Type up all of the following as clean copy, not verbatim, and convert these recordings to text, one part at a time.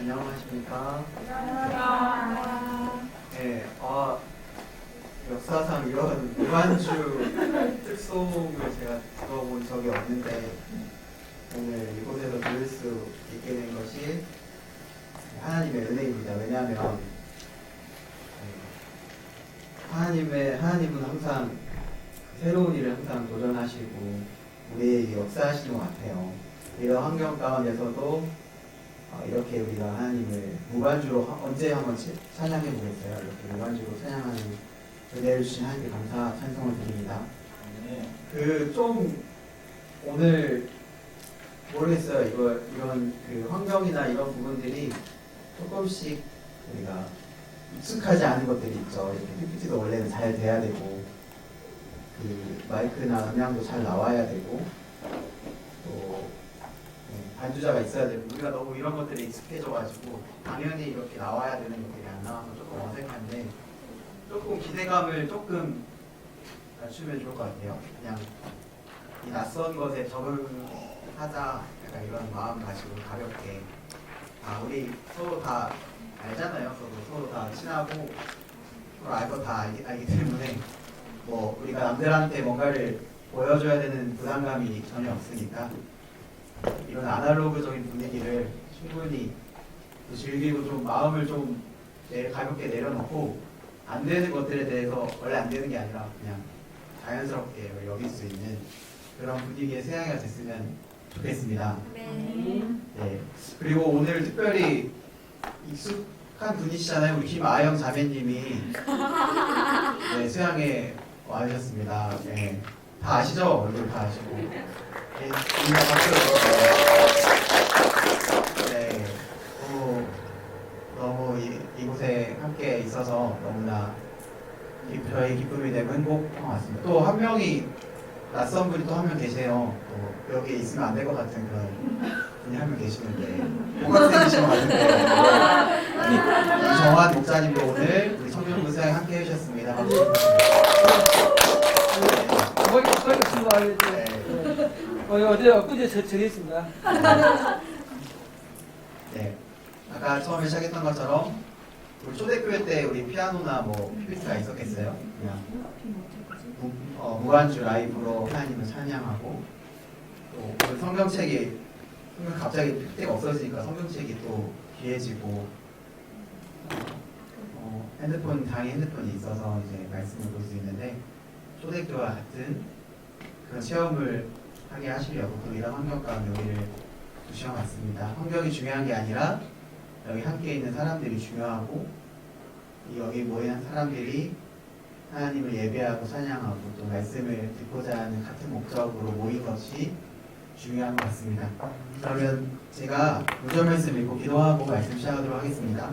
안녕하십니까? 안녕하세요. 네, 역사상 이런 무반주 특송을 제가 들어본 적이 없는데 오늘 이곳에서 들을 수 있게 된 것이 하나님의 은혜입니다. 왜냐하면 하나님은 항상 새로운 일을 항상 도전하시고 우리에게 역사하시는 것 같아요. 이런 환경 가운데서도 이렇게 우리가 하나님을 무반주로 언제 한번 찬양해 보겠어요. 이렇게 무반주로 찬양하는 은혜를 주신 하나님께 감사 찬송을 드립니다. 좀 오늘 모르겠어요. 이런 그 환경이나 이런 부분들이 조금씩 우리가 익숙하지 않은 것들이 있죠. 이렇게 PPT도 원래는 잘 돼야 되고 그 마이크나 음향도 잘 나와야 되고 또 반주자가 있어야 되고 우리가 너무 이런 것들이 익숙해져가지고 당연히 이렇게 나와야 되는 것들이 안 나와서 조금 어색한데 조금 기대감을 조금 낮추면 좋을 것 같아요. 그냥 이 낯선 것에 적응하자 약간 이런 마음 가지고 가볍게 우리 서로 다 알잖아요. 서로 다 친하고 서로 알고 다 알기 때문에 뭐 우리가 남들한테 뭔가를 보여줘야 되는 부담감이 전혀 없으니까 이런 아날로그적인 분위기를 충분히 즐기고 좀 마음을 좀 가볍게 내려놓고 안 되는 것들에 대해서 원래 안 되는 게 아니라 그냥 자연스럽게 여길 수 있는 그런 분위기의 새해가 됐으면 좋겠습니다. 네. 그리고 오늘 특별히 익숙한 분이시잖아요. 우리 김아영 자매님이 네, 수양에 와주셨습니다. 네. 다 아시죠? 얼굴 다 아시고. 네, 인사 박수. 네. 너무 이곳에 함께 있어서 너무나 저희 기쁨이 되고 행복한 것 같습니다. 또 한 명이 낯선 분이 또 한 명 계세요. 또 여기 있으면 안 될 것 같은 그런 분이 한 명 계시는데 복학생이신 것 같은데 이정환 목사님도 오늘 우리 청년부 수양에 함께 해주셨습니다. 어제 엊그제 저했습니다. 네. 아까 처음에 시작했던 것처럼 우리 초대교회 때 우리 피아노나 뭐 PPT가 있었겠어요? 그냥 무반주 라이브로 하나님을 찬양하고 또 성경책이 갑자기 PPT가 없어지니까 성경책이 또 귀해지고 당연히 핸드폰이 있어서 이제 말씀을 볼 수 있는데 초대교회와 같은 그런 체험을 하게 하시려고 또 이런 환경 가운데 우리를 두셔왔습니다. 환경이 중요한 게 아니라 여기 함께 있는 사람들이 중요하고 여기 모인 사람들이 하나님을 예배하고 찬양하고 또 말씀을 듣고자 하는 같은 목적으로 모인 것이 중요한 것 같습니다. 그러면 제가 구절 말씀 읽고 기도하고 말씀 시작하도록 하겠습니다.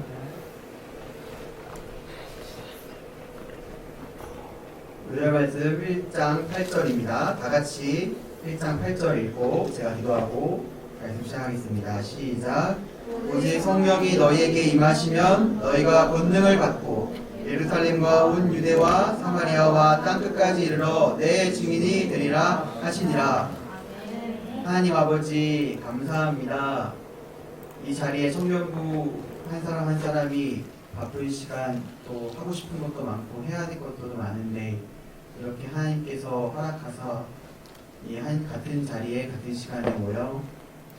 구절 말씀 1장 8절입니다. 다 같이 1장 8절 읽고 제가 기도하고 말씀 시작하겠습니다. 시작. 오직 성령이 너희에게 임하시면 너희가 권능을 받고 예루살렘과 온 유대와 사마리아와 땅끝까지 이르러 내 증인이 되리라 하시니라. 하나님 아버지 감사합니다. 이 자리에 청년부 한 사람 한 사람이 바쁜 시간 또 하고 싶은 것도 많고 해야 될 것도 많은데 이렇게 하나님께서 허락하사 이 같은 자리에 같은 시간에 모여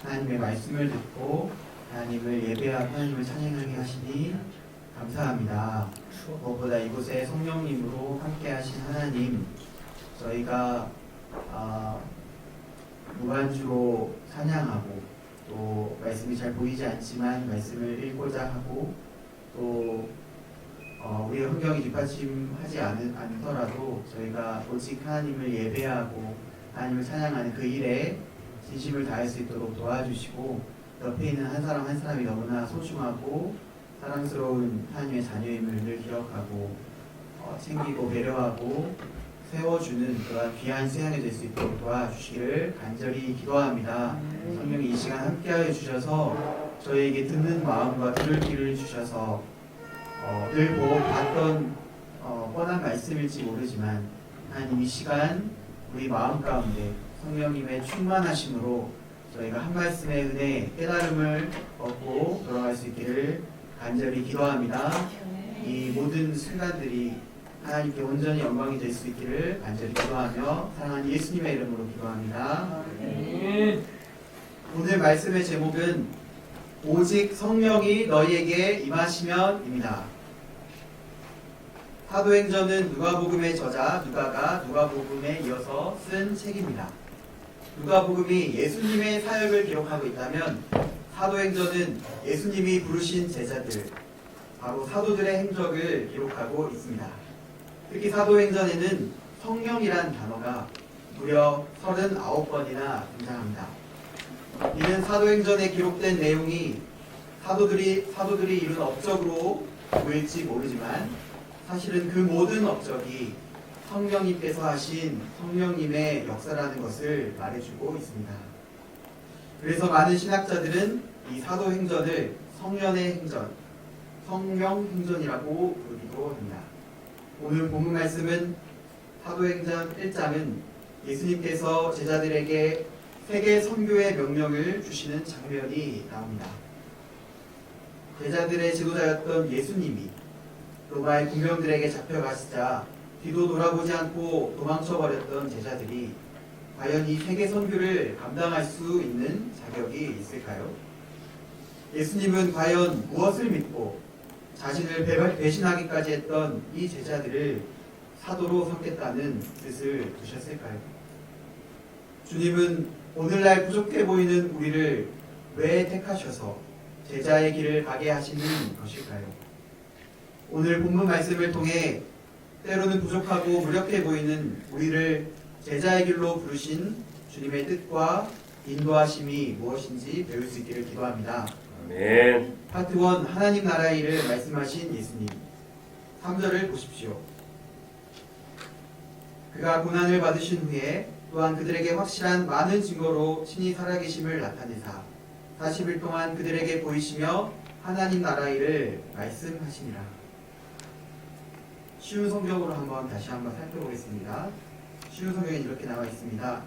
하나님의 말씀을 듣고 하나님을 예배하고 하나님을 찬양하게 하시니 감사합니다. 무엇보다 이곳에 성령님으로 함께 하신 하나님, 저희가 무반주로 찬양하고 또 말씀이 잘 보이지 않지만 말씀을 읽고자 하고 또 우리의 환경이 뒷받침하지 않더라도 저희가 오직 하나님을 예배하고 하나님을 찬양하는 그 일에 진심을 다할 수 있도록 도와주시고 옆에 있는 한 사람 한 사람이 너무나 소중하고 사랑스러운 하나님의 자녀임을 늘 기억하고 챙기고 배려하고 세워주는 그러한 귀한 수양이 될 수 있도록 도와주시기를 간절히 기도합니다. 성령이 이 시간 함께하여 주셔서 저희에게 듣는 마음과 들을 귀를 주셔서 늘 보고 봤던 뻔한 말씀일지 모르지만 하나님 이 시간 우리 마음 가운데 성령님의 충만하심으로 저희가 한 말씀의 은혜, 깨달음을 얻고 돌아갈 수 있기를 간절히 기도합니다. 이 모든 순간들이 하나님께 온전히 영광이 될 수 있기를 간절히 기도하며 사랑하는 예수님의 이름으로 기도합니다. 오늘 말씀의 제목은 오직 성령이 너희에게 임하시면입니다. 사도행전은 누가복음의 저자 누가가 누가복음에 이어서 쓴 책입니다. 누가복음이 예수님의 사역을 기록하고 있다면 사도행전은 예수님이 부르신 제자들, 바로 사도들의 행적을 기록하고 있습니다. 특히 사도행전에는 성령이란 단어가 무려 39번이나 등장합니다. 이는 사도행전에 기록된 내용이 사도들이 이룬 업적으로 보일지 모르지만 사실은 그 모든 업적이 성령님께서 하신 성령님의 역사라는 것을 말해주고 있습니다. 그래서 많은 신학자들은 이 사도행전을 성령의 행전, 성령행전이라고 부르기도 합니다. 오늘 본문 말씀은 사도행전 1장은 예수님께서 제자들에게 세계 선교의 명령을 주시는 장면이 나옵니다. 제자들의 지도자였던 예수님이 로마의 군병들에게 잡혀가시자 뒤도 돌아보지 않고 도망쳐버렸던 제자들이 과연 이 세계 선교를 감당할 수 있는 자격이 있을까요? 예수님은 과연 무엇을 믿고 자신을 배신하기까지 했던 이 제자들을 사도로 삼겠다는 뜻을 두셨을까요? 주님은 오늘날 부족해 보이는 우리를 왜 택하셔서 제자의 길을 가게 하시는 것일까요? 오늘 본문 말씀을 통해 때로는 부족하고 무력해 보이는 우리를 제자의 길로 부르신 주님의 뜻과 인도하심이 무엇인지 배울 수 있기를 기도합니다. 아멘. 파트 1 하나님 나라의 일을 말씀하신 예수님 3절을 보십시오. 그가 고난을 받으신 후에 또한 그들에게 확실한 많은 증거로 친히 살아계심을 나타내사 40일 동안 그들에게 보이시며 하나님 나라의 일을 말씀하시니라. 쉬운 성경으로 다시 한번 살펴보겠습니다. 쉬운 성경에 이렇게 나와 있습니다.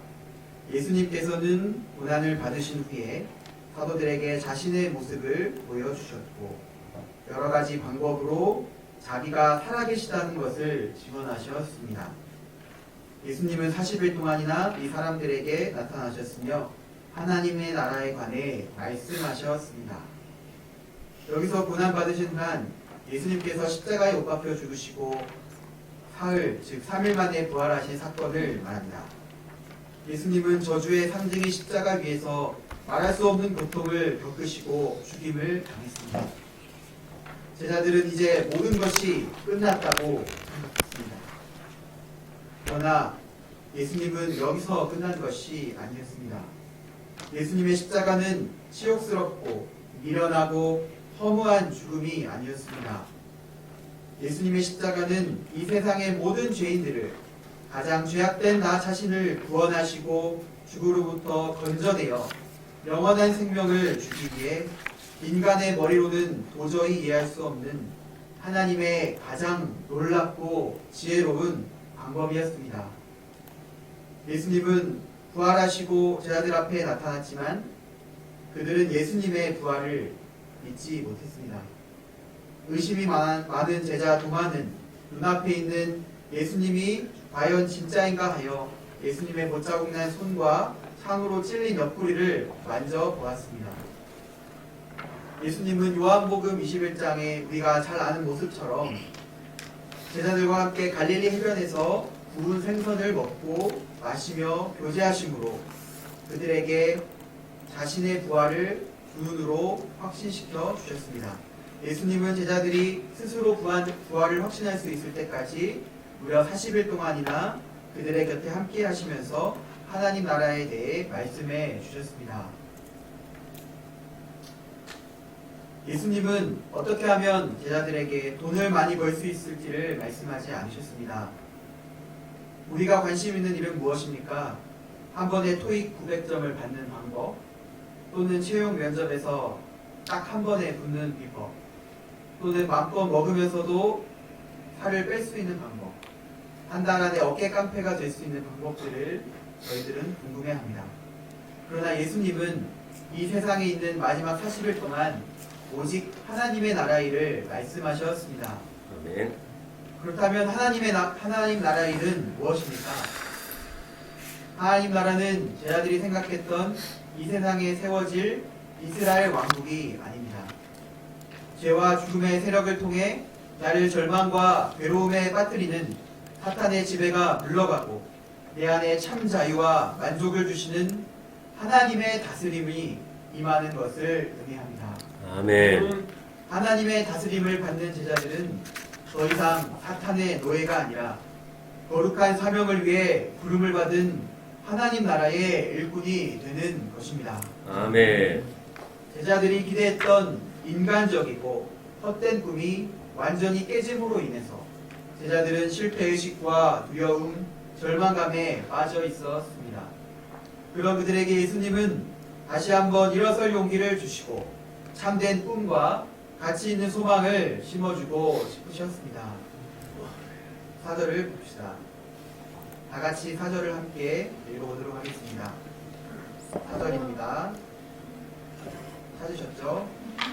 예수님께서는 고난을 받으신 후에 사도들에게 자신의 모습을 보여주셨고 여러 가지 방법으로 자기가 살아계시다는 것을 증언하셨습니다. 예수님은 40일 동안이나 이 사람들에게 나타나셨으며 하나님의 나라에 관해 말씀하셨습니다. 여기서 고난받으신 한 예수님께서 십자가에 못 박혀 죽으시고 사흘, 즉 3일 만에 부활하신 사건을 말합니다. 예수님은 저주의 상징이 십자가 위에서 말할 수 없는 고통을 겪으시고 죽임을 당했습니다. 제자들은 이제 모든 것이 끝났다고 생각했습니다. 그러나 예수님은 여기서 끝난 것이 아니었습니다. 예수님의 십자가는 치욕스럽고 미련하고 허무한 죽음이 아니었습니다. 예수님의 십자가는 이 세상의 모든 죄인들을 가장 죄악된 나 자신을 구원하시고 죽음으로부터 건져내어 영원한 생명을 주기 위해 인간의 머리로는 도저히 이해할 수 없는 하나님의 가장 놀랍고 지혜로운 방법이었습니다. 예수님은 부활하시고 제자들 앞에 나타났지만 그들은 예수님의 부활을 믿지 못했습니다. 의심이 많은 제자 도마는 눈앞에 있는 예수님이 과연 진짜인가 하여 예수님의 못자국난 손과 창으로 찔린 옆구리를 만져보았습니다. 예수님은 요한복음 21장에 우리가 잘 아는 모습처럼 제자들과 함께 갈릴리 해변에서 구운 생선을 먹고 마시며 교제하심으로 그들에게 자신의 부활을 두 눈으로 확신시켜 주셨습니다. 예수님은 제자들이 스스로 부활을 확신할 수 있을 때까지 무려 40일 동안이나 그들의 곁에 함께 하시면서 하나님 나라에 대해 말씀해 주셨습니다. 예수님은 어떻게 하면 제자들에게 돈을 많이 벌 수 있을지를 말씀하지 않으셨습니다. 우리가 관심 있는 일은 무엇입니까? 한 번에 토익 900점을 받는 방법, 또는 채용 면접에서 딱 한 번에 붙는 비법, 또는 마음껏 먹으면서도 살을 뺄 수 있는 방법, 한 달 안에 어깨 깡패가 될 수 있는 방법들을 저희들은 궁금해합니다. 그러나 예수님은 이 세상에 있는 마지막 40일 동안 오직 하나님의 나라 일을 말씀하셨습니다. 아멘. 그렇다면 하나님 나라 일은 무엇입니까? 하나님 나라는 제자들이 생각했던 이 세상에 세워질 이스라엘 왕국이 아닙니다. 죄와 죽음의 세력을 통해 나를 절망과 괴로움에 빠뜨리는 사탄의 지배가 물러가고 내 안에 참 자유와 만족을 주시는 하나님의 다스림이 임하는 것을 의미합니다. 아멘. 하나님의 다스림을 받는 제자들은 더 이상 사탄의 노예가 아니라 거룩한 사명을 위해 부름을 받은 하나님 나라의 일꾼이 되는 것입니다. 아멘. 제자들이 기대했던 인간적이고 헛된 꿈이 완전히 깨짐으로 인해서 제자들은 실패의식과 두려움, 절망감에 빠져 있었습니다. 그런 그들에게 예수님은 다시 한번 일어설 용기를 주시고 참된 꿈과 가치 있는 소망을 심어주고 싶으셨습니다. 4절을 봅시다. 다 같이 4절을 함께 읽어보도록 하겠습니다. 4절입니다. 찾으셨죠?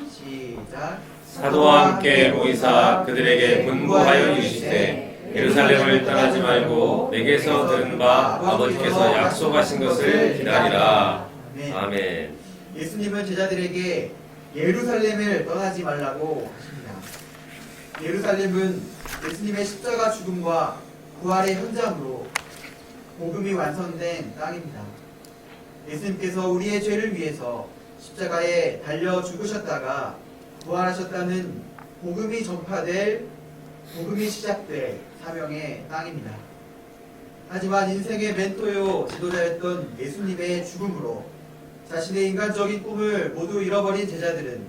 시작. 사도와 함께 모이사 그들에게 분부하여 이르시되 예루살렘을 떠나지 말고 내게서 들은 바 아버지께서 약속하신 것을 기다리라. 네. 아멘. 예수님은 제자들에게 예루살렘을 떠나지 말라고 하십니다. 예루살렘은 예수님의 십자가 죽음과 부활의 현장으로 복음이 완성된 땅입니다. 예수님께서 우리의 죄를 위해서 십자가에 달려 죽으셨다가 부활하셨다는 복음이 전파될, 복음이 시작될 사명의 땅입니다. 하지만 인생의 멘토요 지도자였던 예수님의 죽음으로 자신의 인간적인 꿈을 모두 잃어버린 제자들은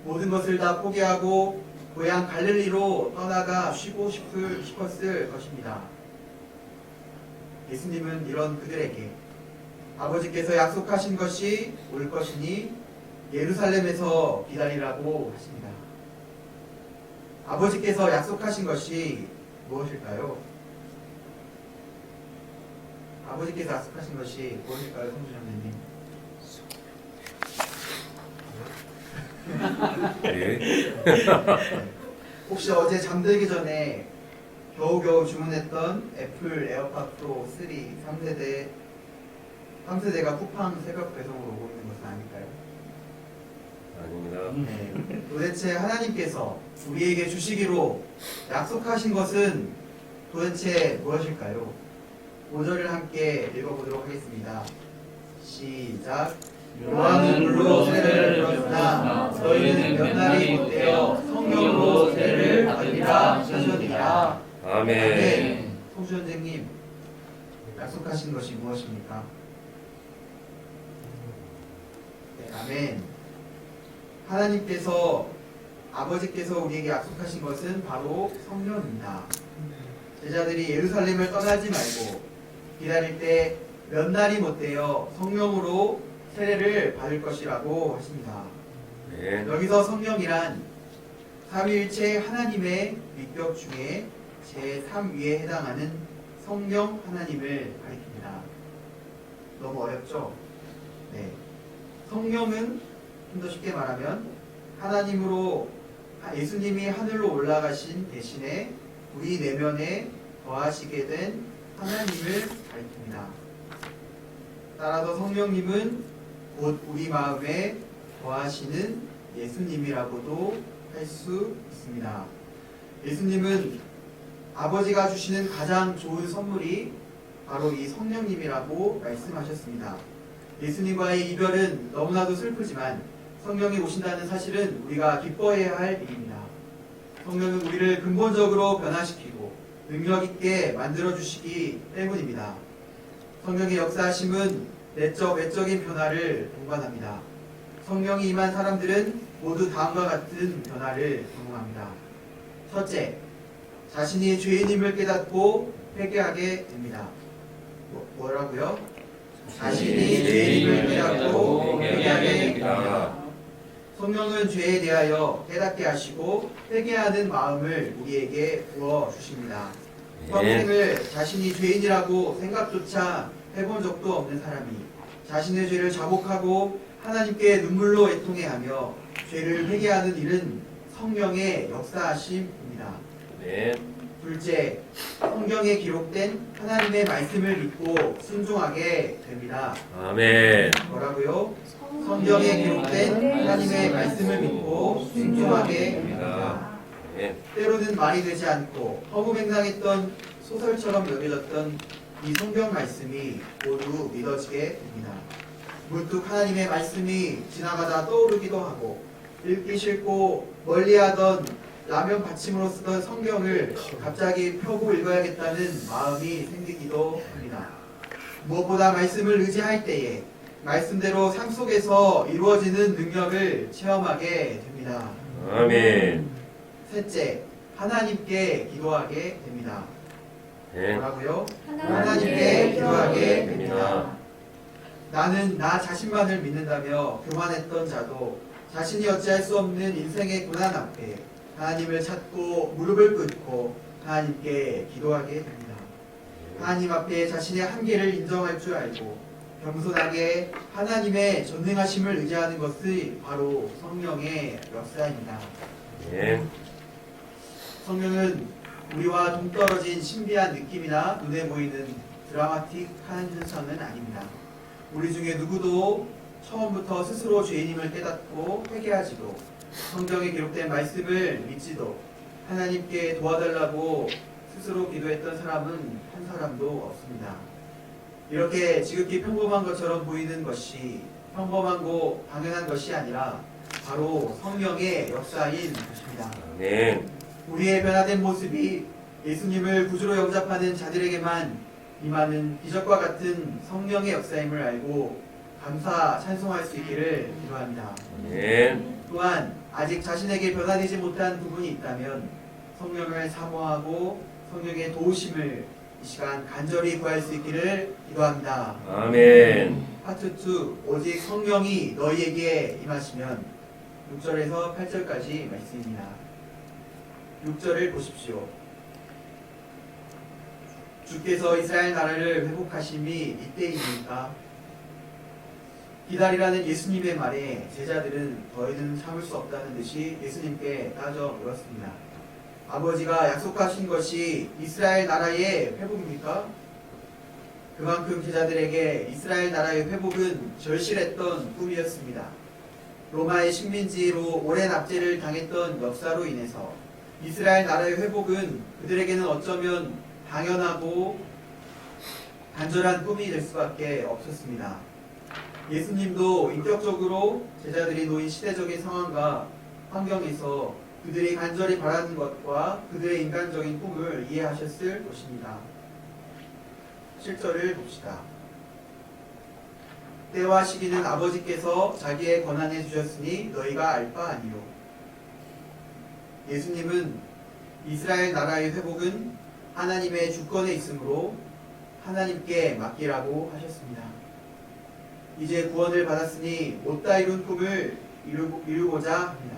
모든 것을 다 포기하고 고향 갈릴리로 떠나가 쉬고 싶었을 것입니다. 예수님은 이런 그들에게 아버지께서 약속하신 것이 올 것이니 예루살렘에서 기다리라고 하십니다. 아버지께서 약속하신 것이 무엇일까요? 아버지께서 약속하신 것이 무엇일까요, 성주장님? 네. 혹시 어제 잠들기 전에 겨우겨우 주문했던 애플 에어팟 프로 3 3세대가 쿠팡 새벽 배송으로 오고 있는 것은 아닐까요? 아닙니다. 네. 도대체 하나님께서 우리에게 주시기로 약속하신 것은 도대체 무엇일까요? 5절을 함께 읽어보도록 하겠습니다. 시작. 요한은 물로 세례를 받았으나 너희는 몇 날이 못되어 성령으로 세례를 받으리라 하셨느니라. 아멘. 성주 선생님, 약속하신 것이 무엇입니까? 네, 아멘. 하나님께서, 아버지께서 우리에게 약속하신 것은 바로 성령입니다. 제자들이 예루살렘을 떠나지 말고 기다릴 때 몇 날이 못되어 성령으로 세례를 받을 것이라고 하십니다. 네. 여기서 성령이란 삼위일체 하나님의 위격 중에 제3위에 해당하는 성령 하나님을 가리킵니다. 너무 어렵죠? 네. 성령은 좀 더 쉽게 말하면 하나님으로 예수님이 하늘로 올라가신 대신에 우리 내면에 거하시게 된 하나님을 가리킵니다. 따라서 성령님은 곧 우리 마음에 거하시는 예수님이라고도 할 수 있습니다. 예수님은 아버지가 주시는 가장 좋은 선물이 바로 이 성령님이라고 말씀하셨습니다. 예수님과의 이별은 너무나도 슬프지만 성령이 오신다는 사실은 우리가 기뻐해야 할 일입니다. 성령은 우리를 근본적으로 변화시키고 능력 있게 만들어주시기 때문입니다. 성령의 역사하심은 내적, 외적인 변화를 동반합니다. 성령이 임한 사람들은 모두 다음과 같은 변화를 경험합니다. 첫째, 자신이 죄인임을 깨닫고 회개하게 됩니다. 뭐라고요? 자신이 죄인임을 깨닫고 회개하게 됩니다. 성령은 죄에 대하여 깨닫게 하시고 회개하는 마음을 우리에게 부어주십니다. 평생을 자신이 죄인이라고 생각조차 해본 적도 없는 사람이 자신의 죄를 자복하고 하나님께 눈물로 애통해하며 죄를 회개하는 일은 성령의 역사하심입니다. 네. 둘째, 성경에 기록된 하나님의 말씀을 믿고 순종하게 됩니다. 아멘. 뭐라고요? 성경에 기록된 하나님의 말씀을 믿고 순종하게 됩니다. 네. 때로는 말이 되지 않고 허무맹랑했던 소설처럼 여겨졌던 이 성경 말씀이 모두 믿어지게 됩니다. 문득 하나님의 말씀이 지나가다 떠오르기도 하고 읽기 싫고 멀리하던 라면 받침으로 쓰던 성경을 갑자기 펴고 읽어야겠다는 마음이 생기기도 합니다. 무엇보다 말씀을 의지할 때에 말씀대로 삶 속에서 이루어지는 능력을 체험하게 됩니다. 아멘. 셋째, 하나님께 기도하게 됩니다. 네. 뭐라고요? 하나님께 기도하게 됩니다. 나는 나 자신만을 믿는다며 교만했던 자도 자신이 어찌할 수 없는 인생의 고난 앞에 하나님을 찾고 무릎을 꿇고 하나님께 기도하게 됩니다. 하나님 앞에 자신의 한계를 인정할 줄 알고 겸손하게 하나님의 전능하심을 의지하는 것이 바로 성령의 역사입니다. 네. 성령은 우리와 동떨어진 신비한 느낌이나 눈에 보이는 드라마틱한 현상은 아닙니다. 우리 중에 누구도 처음부터 스스로 죄인임을 깨닫고 회개하지도 성경에 기록된 말씀을 믿지도 하나님께 도와달라고 스스로 기도했던 사람은 한 사람도 없습니다. 이렇게 지극히 평범한 것처럼 보이는 것이 평범하고 당연한 것이 아니라 바로 성령의 역사인 것입니다. 아멘. 우리의 변화된 모습이 예수님을 구주로 영접하는 자들에게만 임하는 기적과 같은 성령의 역사임을 알고 감사 찬송할 수 있기를 기도합니다. 아멘. 또한 아직 자신에게 변화되지 못한 부분이 있다면 성령을 사모하고 성령의 도우심을 이 시간 간절히 구할 수 있기를 기도합니다. 아멘. 파트 2, 오직 성령이 너희에게 임하시면 6절에서 8절까지 말씀입니다. 6절을 보십시오. 주께서 이스라엘 나라를 회복하심이 이때입니까? 기다리라는 예수님의 말에 제자들은 더이는 참을 수 없다는 듯이 예수님께 따져 물었습니다. 아버지가 약속하신 것이 이스라엘 나라의 회복입니까? 그만큼 제자들에게 이스라엘 나라의 회복은 절실했던 꿈이었습니다. 로마의 식민지로 오랜 압제를 당했던 역사로 인해서 이스라엘 나라의 회복은 그들에게는 어쩌면 당연하고 간절한 꿈이 될 수밖에 없었습니다. 예수님도 인격적으로 제자들이 놓인 시대적인 상황과 환경에서 그들이 간절히 바라는 것과 그들의 인간적인 꿈을 이해하셨을 것입니다. 7절을 봅시다. 때와 시기는 아버지께서 자기의 권한에 주셨으니 너희가 알 바 아니요. 예수님은 이스라엘 나라의 회복은 하나님의 주권에 있으므로 하나님께 맡기라고 하셨습니다. 이제 구원을 받았으니 못다 이룬 꿈을 이루고자 합니다.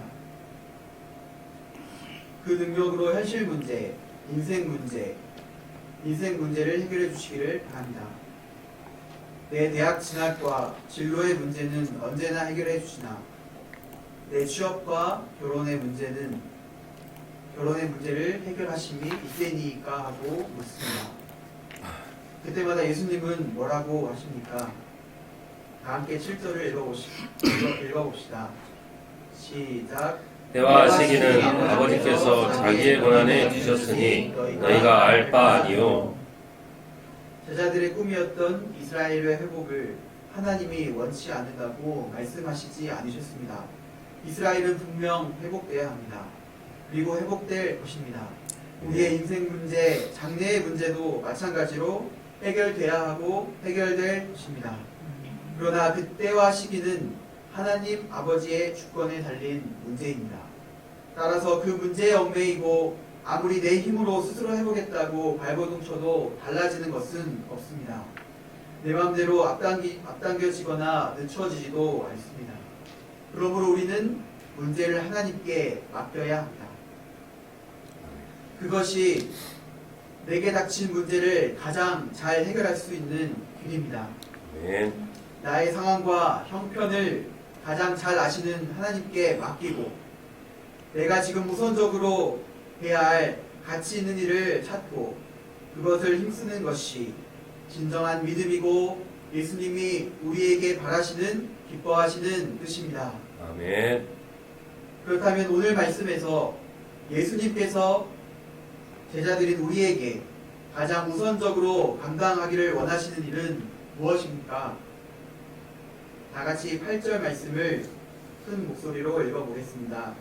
그 능력으로 현실 문제, 인생 문제를 해결해 주시기를 바랍니다. 내 대학 진학과 진로의 문제는 언제나 해결해 주시나 내 취업과 결혼의 문제를 해결하심이 이때니까 하고 묻습니다. 그때마다 예수님은 뭐라고 하십니까? 다 함께 7절을 읽어봅시다. 시작. 때와 시기는 아버지께서 자기의 권한에 주셨으니 너희가 알 바 아니요. 제자들의 꿈이었던 이스라엘의 회복을 하나님이 원치 않는다고 말씀하시지 않으셨습니다. 이스라엘은 분명 회복돼야 합니다. 그리고 회복될 것입니다. 우리의 인생 문제, 장래의 문제도 마찬가지로 해결돼야 하고 해결될 것입니다. 그러나 그때와 시기는 하나님 아버지의 주권에 달린 문제입니다. 따라서 그 문제에 얽매이고 아무리 내 힘으로 스스로 해보겠다고 발버둥쳐도 달라지는 것은 없습니다. 내 마음대로 앞당겨지거나 늦춰지지도 않습니다. 그러므로 우리는 문제를 하나님께 맡겨야 합니다. 그것이 내게 닥친 문제를 가장 잘 해결할 수 있는 길입니다. 아멘. 나의 상황과 형편을 가장 잘 아시는 하나님께 맡기고 내가 지금 우선적으로 해야 할 가치 있는 일을 찾고 그것을 힘쓰는 것이 진정한 믿음이고 예수님이 우리에게 바라시는 기뻐하시는 뜻입니다. 아멘. 그렇다면 오늘 말씀에서 예수님께서 제자들인 우리에게 가장 우선적으로 감당하기를 원하시는 일은 무엇입니까? 다 같이 8절 말씀을 큰 목소리로 읽어보겠습니다.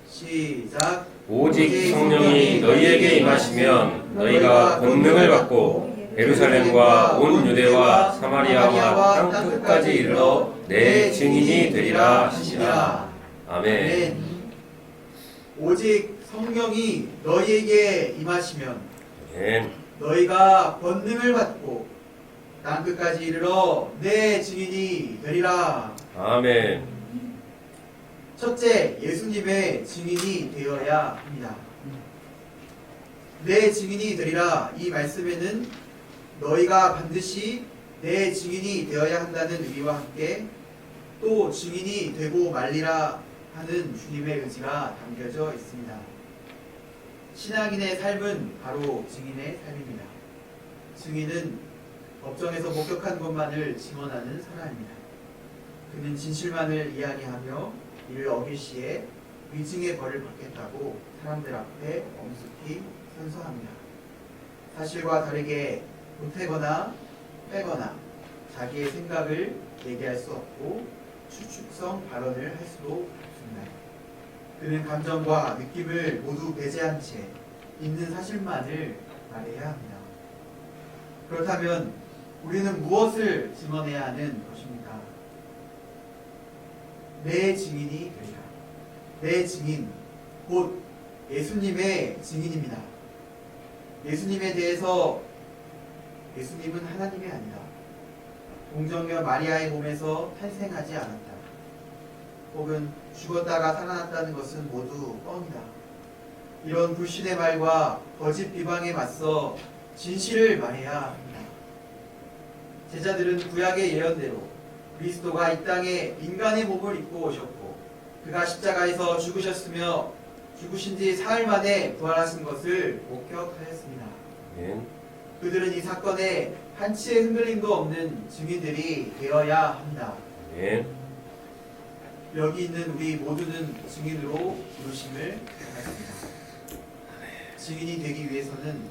시작. 오직 성령이 너희에게 임하시면 너희가 권능을 받고 예루살렘과 온 유대와 사마리아와 땅 끝까지 이르러 내 증인이 되리라 하시니라. 아멘. 오직 성령이 너희에게 임하시면 아멘. 너희가 권능을 받고 땅 끝까지 이르러 내 증인이 되리라. 아멘. 첫째, 예수님의 증인이 되어야 합니다. 내 증인이 되리라 이 말씀에는 너희가 반드시 내 증인이 되어야 한다는 의미와 함께 또 증인이 되고 말리라 하는 주님의 의지가 담겨져 있습니다. 신앙인의 삶은 바로 증인의 삶입니다. 증인은 법정에서 목격한 것만을 증언하는 사람입니다. 그는 진실만을 이야기하며 이를 어길 시에 위증의 벌을 받겠다고 사람들 앞에 엄숙히 선서합니다. 사실과 다르게 보태거나 빼거나 자기의 생각을 얘기할 수 없고 추측성 발언을 할 수도 없습니다. 그는 감정과 느낌을 모두 배제한 채 있는 사실만을 말해야 합니다. 그렇다면 우리는 무엇을 증언해야 하는 것입니까? 내 증인이 되리라. 내 증인, 곧 예수님의 증인입니다. 예수님에 대해서 예수님은 하나님이 아니다. 동정녀 마리아의 몸에서 탄생하지 않았다. 혹은 죽었다가 살아났다는 것은 모두 뻥이다. 이런 불신의 말과 거짓 비방에 맞서 진실을 말해야 합니다. 제자들은 구약의 예언대로 그리스도가 이 땅에 인간의 몸을 입고 오셨고 그가 십자가에서 죽으셨으며 죽으신 지 사흘 만에 부활하신 것을 목격하였습니다. 아멘. 그들은 이 사건에 한치의 흔들림도 없는 증인들이 되어야 합니다. 아멘. 여기 있는 우리 모두는 증인으로 부르심을 받았습니다. 증인이 되기 위해서는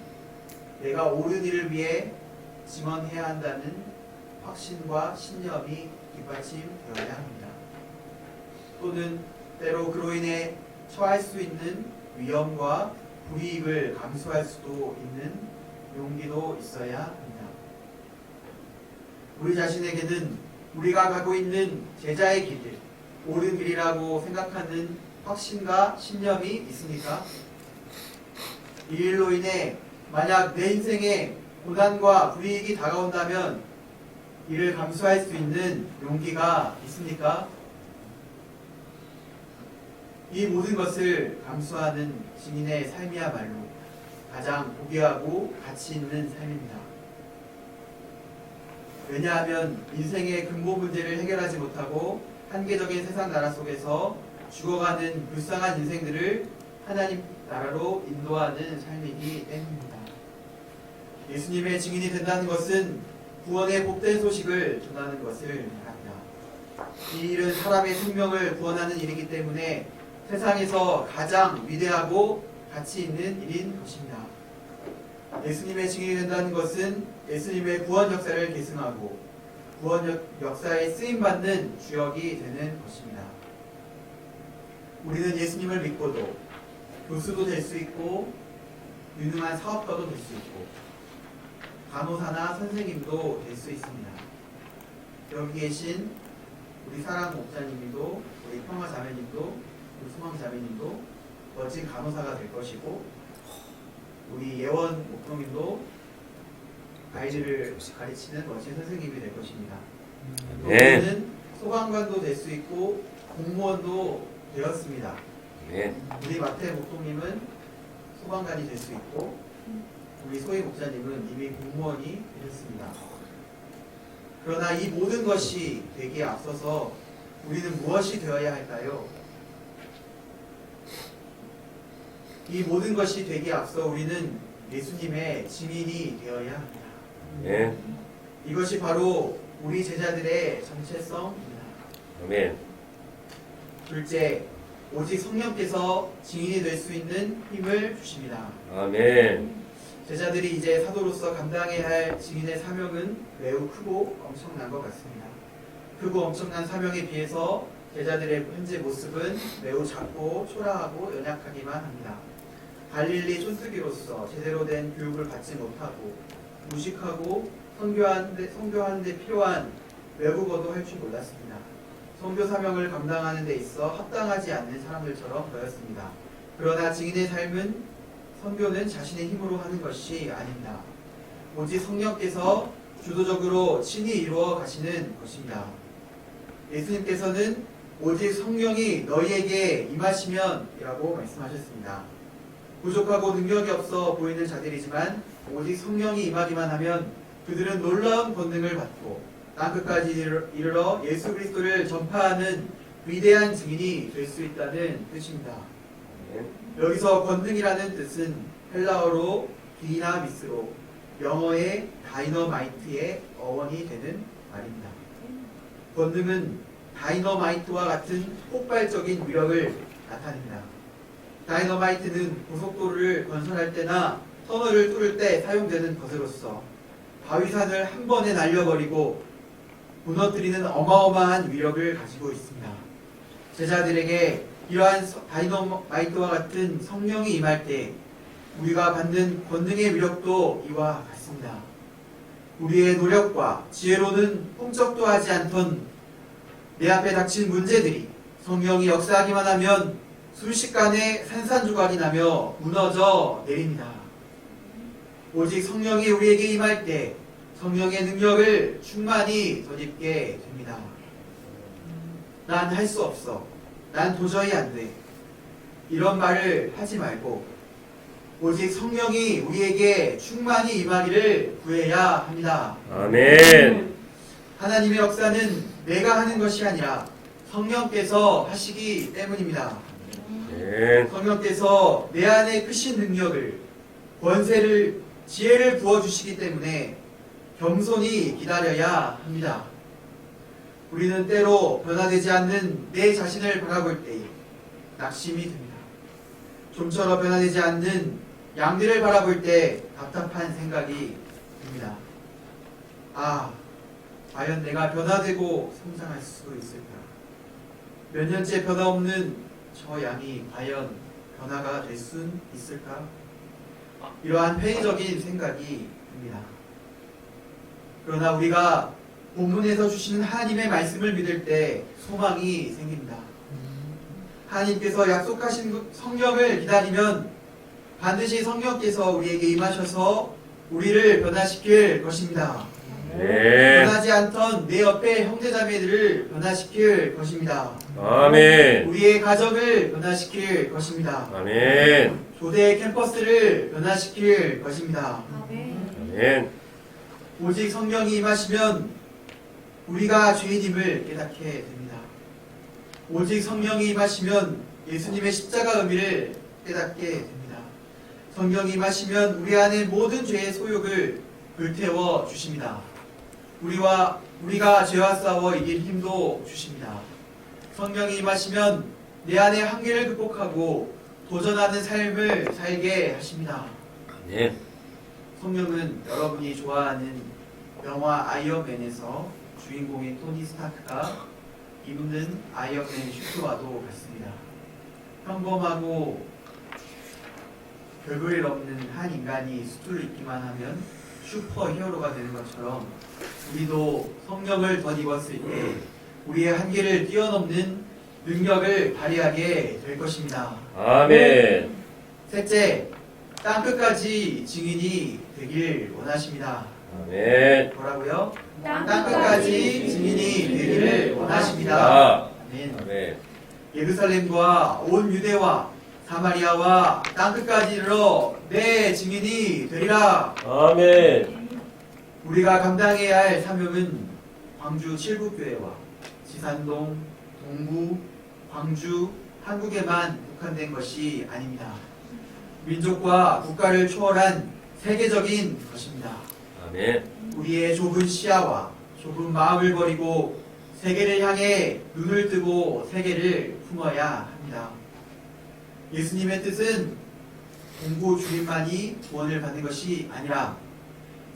내가 옳은 일을 위해 증언해야 한다는 확신과 신념이 뒷받침되어야 합니다. 또는 때로 그로 인해 처할 수 있는 위험과 불이익을 감수할 수도 있는 용기도 있어야 합니다. 우리 자신에게는 우리가 가고 있는 제자의 길을 옳은 길이라고 생각하는 확신과 신념이 있습니까? 이 일로 인해 만약 내 인생에 고난과 불이익이 다가온다면 이를 감수할 수 있는 용기가 있습니까? 이 모든 것을 감수하는 증인의 삶이야말로 가장 고귀하고 가치 있는 삶입니다. 왜냐하면 인생의 근본 문제를 해결하지 못하고 한계적인 세상 나라 속에서 죽어가는 불쌍한 인생들을 하나님 나라로 인도하는 삶이기 때문입니다. 예수님의 증인이 된다는 것은 구원의 복된 소식을 전하는 것을 말합니다. 이 일은 사람의 생명을 구원하는 일이기 때문에 세상에서 가장 위대하고 가치 있는 일인 것입니다. 예수님의 증인이 된다는 것은 예수님의 구원 역사를 계승하고 구원 역사에 쓰임받는 주역이 되는 것입니다. 우리는 예수님을 믿고도 교수도 될 수 있고 유능한 사업가도 될 수 있고 간호사나 선생님도 될 수 있습니다. 여기 계신 우리 사랑 목사님도 우리 평화 자매님도 우리 수망 자매님도 멋진 간호사가 될 것이고 우리 예원 목동님도 아이들을 가르치는 멋진 선생님이 될 것입니다. 또 네. 우리는 소방관도 될 수 있고 공무원도 되었습니다. 네. 우리 마태 목동님은 소방관이 될 수 있고 우리 소희 목사님은 이미 공무원이 되셨습니다. 그러나 이 모든 것이 되기에 앞서서 우리는 무엇이 되어야 할까요? 이 모든 것이 되기에 앞서 우리는 예수님의 증인이 되어야 합니다. 아멘. 이것이 바로 우리 제자들의 정체성입니다. 아멘. 둘째, 오직 성령께서 증인이 될 수 있는 힘을 주십니다. 아멘. 제자들이 이제 사도로서 감당해야 할 증인의 사명은 매우 크고 엄청난 것 같습니다. 크고 엄청난 사명에 비해서 제자들의 현재 모습은 매우 작고 초라하고 연약하기만 합니다. 갈릴리 촌뜨기로서 제대로 된 교육을 받지 못하고 무식하고 선교하는 데 필요한 외국어도 할 줄 몰랐습니다. 선교 사명을 감당하는 데 있어 합당하지 않는 사람들처럼 보였습니다. 그러나 증인의 삶은 선교는 자신의 힘으로 하는 것이 아닙니다. 오직 성령께서 주도적으로 친히 이루어 가시는 것입니다. 예수님께서는 오직 성령이 너희에게 임하시면 이라고 말씀하셨습니다. 부족하고 능력이 없어 보이는 자들이지만 오직 성령이 임하기만 하면 그들은 놀라운 권능을 받고 땅끝까지 이르러 예수 그리스도를 전파하는 위대한 증인이 될 수 있다는 뜻입니다. 여기서 권능이라는 뜻은 헬라어로 디나미스로 영어의 다이너마이트의 어원이 되는 말입니다. 권능은 다이너마이트와 같은 폭발적인 위력을 나타냅니다. 다이너마이트는 고속도로를 건설할 때나 터널을 뚫을 때 사용되는 것으로서 바위산을 한 번에 날려버리고 무너뜨리는 어마어마한 위력을 가지고 있습니다. 제자들에게 이러한 다이너마이트와 같은 성령이 임할 때 우리가 받는 권능의 위력도 이와 같습니다. 우리의 노력과 지혜로는 꿈쩍도 하지 않던 내 앞에 닥친 문제들이 성령이 역사하기만 하면 순식간에 산산조각이 나며 무너져 내립니다. 오직 성령이 우리에게 임할 때 성령의 능력을 충만히 덧입게 됩니다. 난 할 수 없어. 난 도저히 안 돼. 이런 말을 하지 말고 오직 성령이 우리에게 충만히 임하기를 구해야 합니다. 아멘. 하나님의 역사는 내가 하는 것이 아니라 성령께서 하시기 때문입니다. 아멘. 성령께서 내 안에 크신 능력을, 권세를, 지혜를 부어주시기 때문에 겸손히 기다려야 합니다. 우리는 때로 변화되지 않는 내 자신을 바라볼 때에 낙심이 듭니다. 좀처럼 변화되지 않는 양들을 바라볼 때 답답한 생각이 듭니다. 아, 과연 내가 변화되고 성장할 수 있을까? 몇 년째 변화없는 저 양이 과연 변화가 될 수 있을까? 이러한 회의적인 생각이 듭니다. 그러나 우리가 본문에서 주시는 하나님의 말씀을 믿을 때 소망이 생깁니다. 하나님께서 약속하신 성령을 기다리면 반드시 성령께서 우리에게 임하셔서 우리를 변화시킬 것입니다. 네. 변하지 않던 내 옆에 형제자매들을 변화시킬 것입니다. 아멘. 우리의 가정을 변화시킬 것입니다. 아멘. 교대 캠퍼스를 변화시킬 것입니다. 아멘. 오직 성령이 임하시면 우리가 죄인임을 깨닫게 됩니다. 오직 성령이 임하시면 예수님의 십자가 의미를 깨닫게 됩니다. 성령이 임하시면 우리 안에 모든 죄의 소욕을 불태워 주십니다. 우리가 죄와 싸워 이길 힘도 주십니다. 성령이 임하시면 내 안의 한계를 극복하고 도전하는 삶을 살게 하십니다. 아멘. 성령은 여러분이 좋아하는 영화 아이언맨에서 주인공인 토니 스타크가 입는 아이언맨 슈트와도 같습니다. 평범하고 별볼일 없는 한 인간이 수트를 입기만 하면 슈퍼 히어로가 되는 것처럼 우리도 성령을 덧입었을 때 우리의 한계를 뛰어넘는 능력을 발휘하게 될 것입니다. 아멘. 셋째, 땅끝까지 증인이 되길 원하십니다. 아멘. 뭐라고요? 땅끝까지 땅끝까지 증인이 되기를 원하십니다. 아. 아멘. 아멘. 예루살렘과 온 유대와 사마리아와 땅끝까지 이르러 내 증인이 되리라. 아멘. 우리가 감당해야 할 사명은 광주 칠북교회와 지산동, 동구, 광주, 한국에만 국한된 것이 아닙니다. 민족과 국가를 초월한 세계적인 것입니다. 아멘. 우리의 좁은 시야와 좁은 마음을 버리고 세계를 향해 눈을 뜨고 세계를 품어야 합니다. 예수님의 뜻은 동구 주민만이 구원을 받는 것이 아니라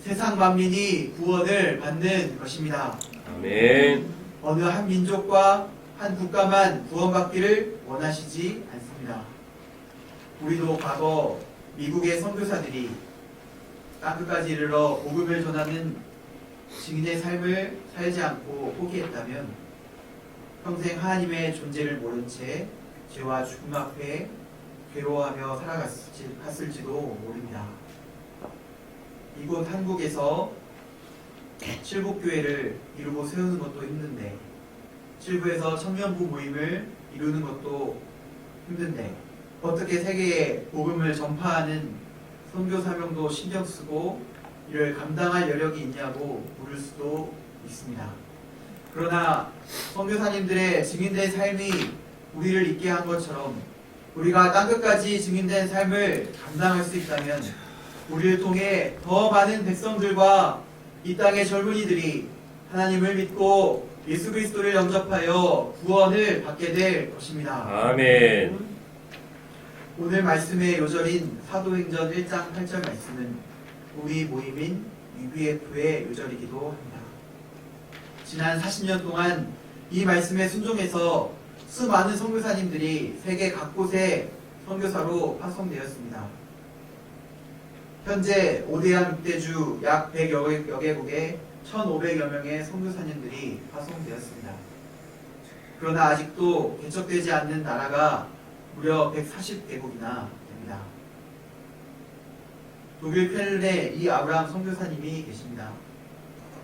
세상 만민이 구원을 받는 것입니다. 아멘. 어느 한 민족과 한 국가만 구원받기를 원하시지 않습니다. 우리도 과거 미국의 선교사들이 땅끝까지 이르러 복음을 전하는 증인의 삶을 살지 않고 포기했다면 평생 하나님의 존재를 모른 채 죄와 죽음 앞에 괴로워하며 살아갔을지도 모릅니다. 이곳 한국에서 칠북교회를 이루고 세우는 것도 힘든데, 칠부에서 청년부 모임을 이루는 것도 힘든데, 어떻게 세계에 복음을 전파하는 선교 사명도 신경 쓰고 이를 감당할 여력이 있냐고 물을 수도 있습니다. 그러나 선교사님들의 증인된 삶이 우리를 있게 한 것처럼 우리가 땅끝까지 증인된 삶을 감당할 수 있다면 우리를 통해 더 많은 백성들과 이 땅의 젊은이들이 하나님을 믿고 예수 그리스도를 영접하여 구원을 받게 될 것입니다. 아멘. 오늘 말씀의 요절인 사도행전 1장 8절 말씀은 우리 모임인 UBF의 요절이기도 합니다. 지난 40년 동안 이 말씀에 순종해서 수많은 선교사님들이 세계 각곳에 선교사로 파송되었습니다. 현재 5대양 6대주 약 100여 개국에 1,500여 명의 선교사님들이 파송되었습니다. 그러나 아직도 개척되지 않는 나라가 무려 140개국이나 됩니다. 독일 쾰른에 이 아브라함 선교사님이 계십니다.